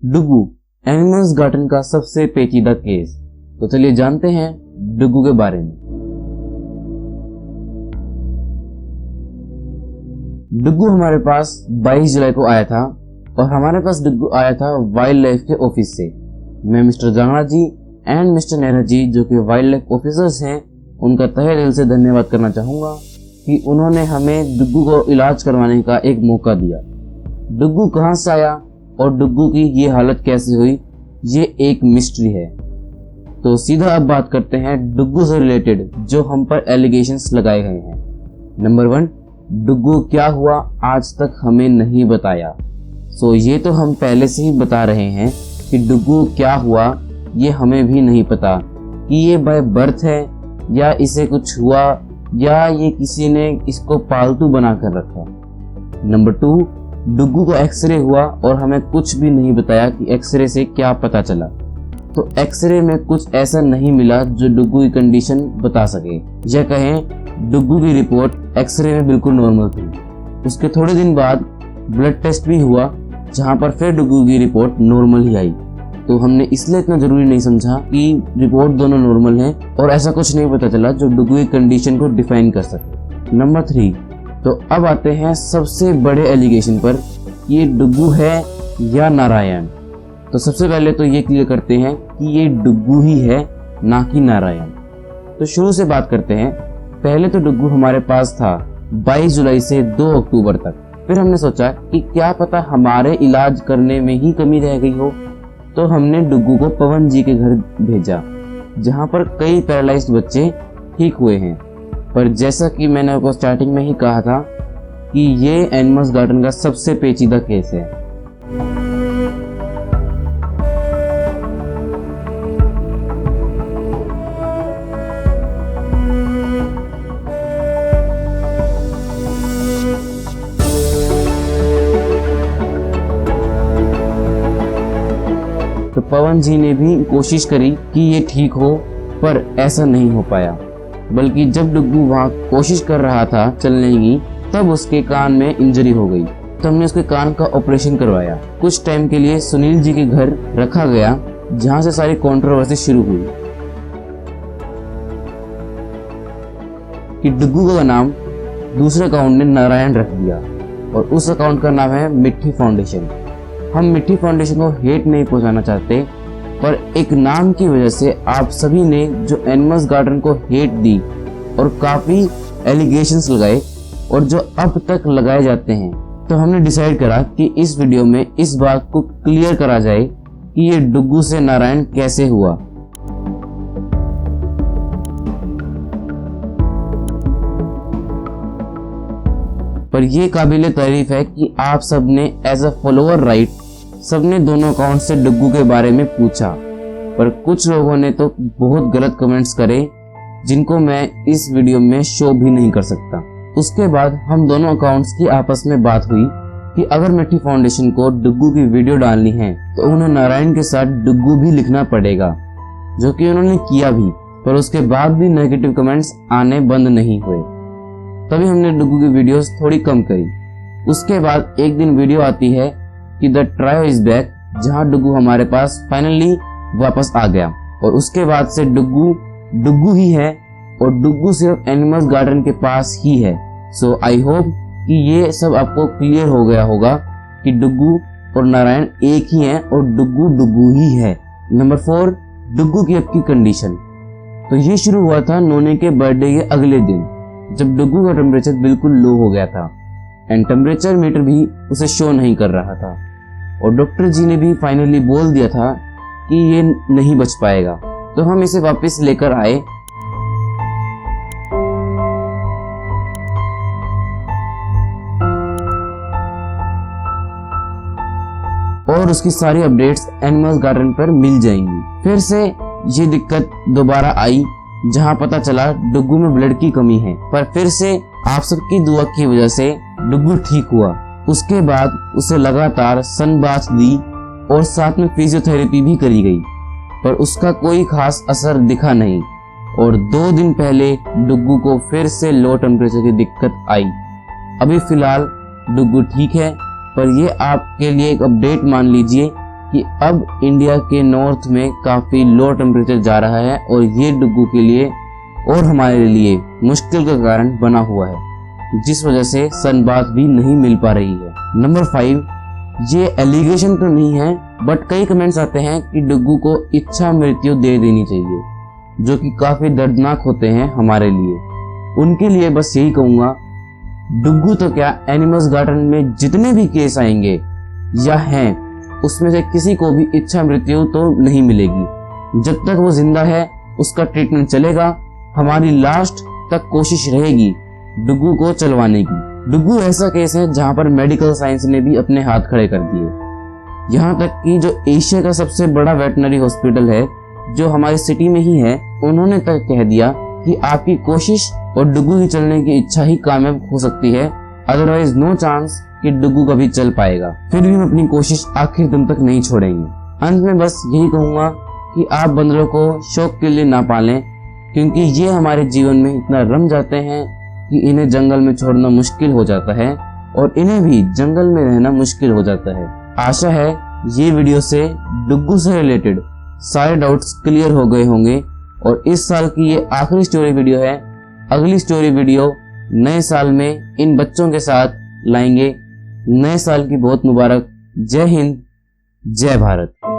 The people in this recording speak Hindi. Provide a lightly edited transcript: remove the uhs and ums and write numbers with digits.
डुगू एनिमल्स गार्डन का सबसे पेचीदा केस। तो चलिए जानते हैं डुगू के बारे में। डुगू हमारे पास 22 जुलाई को आया था और हमारे पास डुगू आया था वाइल्ड लाइफ के ऑफिस से। मैं mister Jangra ji and mister Nehra ji जो कि वाइल्ड लाइफ ऑफिसर्स हैं, उनका तहे दिल से धन्यवाद करना चाहूँगा कि उन्होंने हमें डुगू को इलाज करवाने का एक मौका दिया। डुगू कहाँ से आया और डुगू की ये हालत कैसे हुई, ये एक मिस्ट्री है। तो सीधा अब बात करते हैं डुगू से रिलेटेड जो हम पर एलिगेशंस लगाए गए हैं। नंबर 1, डुगू क्या हुआ आज तक हमें नहीं बताया। सो ये तो हम पहले से ही बता रहे हैं कि डुगू क्या हुआ ये हमें भी नहीं पता कि ये बाय बर्थ है या इसे कुछ हुआ या ये किसी ने इसको पालतू बना कर रखा। नंबर 2, डुगू को एक्सरे हुआ और हमें कुछ भी नहीं बताया कि एक्सरे से क्या पता चला। तो एक्सरे में कुछ ऐसा नहीं मिला जो डुगू की कंडीशन बता सके, या कहें डुगू की रिपोर्ट एक्सरे में बिल्कुल नॉर्मल थी। उसके थोड़े दिन बाद ब्लड टेस्ट भी हुआ जहां पर फिर डुगू की रिपोर्ट नॉर्मल ही आई। तो हमने इसलिए इतना जरूरी नहीं समझा कि रिपोर्ट दोनों नॉर्मल हैं और ऐसा कुछ नहीं पता चला जो डुगू की कंडीशन को डिफाइन कर सके। नंबर 3, तो अब आते हैं सबसे बड़े एलिगेशन पर, ये डुगू है या नारायण। तो सबसे पहले तो ये क्लियर करते हैं कि ये डुगू ही है, ना कि नारायण। तो शुरू से बात करते हैं। पहले तो डुगू हमारे पास था 22 जुलाई से 2 अक्टूबर तक। फिर हमने सोचा कि क्या पता हमारे इलाज करने में ही कमी रह गई हो, तो हमने डुगू को पवन जी के घर भेजा जहां पर कई पैरालाइज्ड बच्चे ठीक हुए हैं। पर जैसा कि मैंने आपको स्टार्टिंग में ही कहा था कि ये एनिमल्स गार्डन का सबसे पेचीदा केस है। तो पवन जी ने भी कोशिश करी कि ये ठीक हो, पर ऐसा नहीं हो पाया। बल्कि जब डुगू वहाँ कोशिश कर रहा था चलने की, तब उसके कान में इंजरी हो गई। तो हमने उसके कान का ऑपरेशन करवाया। कुछ टाइम के लिए सुनील जी के घर रखा गया जहाँ से सारी कंट्रोवर्सी शुरू हुई कि डुगू का नाम दूसरे अकाउंट ने नारायण रख दिया और उस अकाउंट का नाम है मिट्टी फाउंडेशन। हम मिट्टी फाउंडेशन को हेट नहीं पहुंचाना चाहते, पर एक नाम की वजह से आप सभी ने जो एनिमल्स गार्डन को हेट दी और काफी एलिगेशंस लगाए और जो अब तक लगाए जाते हैं, तो हमने डिसाइड करा कि इस वीडियो में इस बात को क्लियर करा जाए कि ये डुगू से नारायण कैसे हुआ। पर यह काबिले तारीफ है कि आप सबने एज अ फॉलोअर राइट सबने दोनों अकाउंट से डुगू के बारे में पूछा। पर कुछ लोगों ने तो बहुत गलत कमेंट्स करे जिनको मैं इस वीडियो में शो भी नहीं कर सकता। उसके बाद हम दोनों अकाउंट्स की आपस में बात हुई कि अगर मिट्टी फाउंडेशन को डुगू की वीडियो डालनी है तो उन्हें नारायण के साथ डुगू भी लिखना पड़ेगा, जो कि उन्होंने किया भी। पर उसके बाद भी नेगेटिव कमेंट्स आने बंद नहीं हुए। तभी हमने डुगू की वीडियोस थोड़ी कम करी। उसके बाद एक दिन वीडियो आती है कि द ट्रायो इज बैक, जहां डुगू हमारे पास फाइनली वापस आ गया। और उसके बाद से डुगू ही है और डुगू सिर्फ एनिमल्स गार्डन के पास ही है। सो आई होप कि ये सब आपको क्लियर हो गया होगा कि डुगू और नारायण एक ही हैं और डुगू ही है। नंबर 4, डुगू की अब की कंडीशन। तो ये शुरू हुआ था नोने के बर्थडे के अगले दिन, जब डुगू का टेम्परेचर बिल्कुल लो हो गया था एंड टेम्परेचर मीटर भी उसे शो नहीं कर रहा था। और डॉक्टर जी ने भी फाइनली बोल दिया था कि ये नहीं बच पाएगा। तो हम इसे वापस लेकर आए और उसकी सारी अपडेट्स एनिमल्स गार्डन पर मिल जाएंगी। फिर से ये दिक्कत दोबारा आई जहां पता चला डुगू में ब्लड की कमी है, पर फिर से आप सबकी दुआ की वजह से डुगू ठीक हुआ। उसके बाद उसे लगातार सनबाथ दी और साथ में फिजियोथेरेपी भी करी गई, पर उसका कोई खास असर दिखा नहीं। और 2 दिन पहले डुगू को फिर से लो टेम्परेचर की दिक्कत आई। अभी फिलहाल डुगू ठीक है, पर ये आपके लिए एक अपडेट मान लीजिए कि अब इंडिया के नॉर्थ में काफी लो टेम्परेचर जा रहा है और ये डुग्गू के लिए और हमारे लिए मुश्किल का कारण बना हुआ है, जिस वजह से सनबाथ भी नहीं मिल पा रही है। नंबर 5, ये एलिगेशन तो नहीं है बट कई कमेंट्स आते हैं कि डुग्गू को इच्छा मृत्यु दे देनी चाहिए, जो कि काफी दर्दनाक होते हैं हमारे लिए। उनके लिए बस यही कहूंगा, डुग्गू तो क्या, एनिमल्स गार्डन में जितने भी केस आएंगे या हैं उसमें से किसी को भी इच्छा मृत्यु तो नहीं मिलेगी। जब तक वो जिंदा है उसका ट्रीटमेंट चलेगा। हमारी लास्ट तक कोशिश रहेगी डुग्गू को चलवाने की। डुग्गू ऐसा केस है जहां पर मेडिकल साइंस ने भी अपने हाथ खड़े कर दिए। यहाँ तक कि जो एशिया का सबसे बड़ा वेटनरी हॉस्पिटल है जो हमारी सिटी में ही है, उन्होंने तक कह दिया कि आपकी कोशिश और डुग्गू की चलने की इच्छा ही कामयाब हो सकती है, अदरवाइज नो चांस कि डुग्गू कभी चल पाएगा। फिर भी हम अपनी कोशिश आखिर दम तक नहीं छोड़ेंगे। अंत में बस यही कहूंगा कि आप बंदरों को शौक के लिए ना पालें, क्योंकि ये हमारे जीवन में इतना रम जाते हैं कि इन्हें जंगल में छोड़ना मुश्किल हो जाता है और इन्हें भी जंगल में रहना मुश्किल हो जाता है। आशा है ये वीडियो से डुग्गू से रिलेटेड सारे डाउट्स क्लियर हो गए होंगे और इस साल की ये आखिरी स्टोरी वीडियो है। अगली स्टोरी वीडियो नए साल में इन बच्चों के साथ लाएंगे। नए साल की बहुत मुबारक। जय हिंद, जय भारत।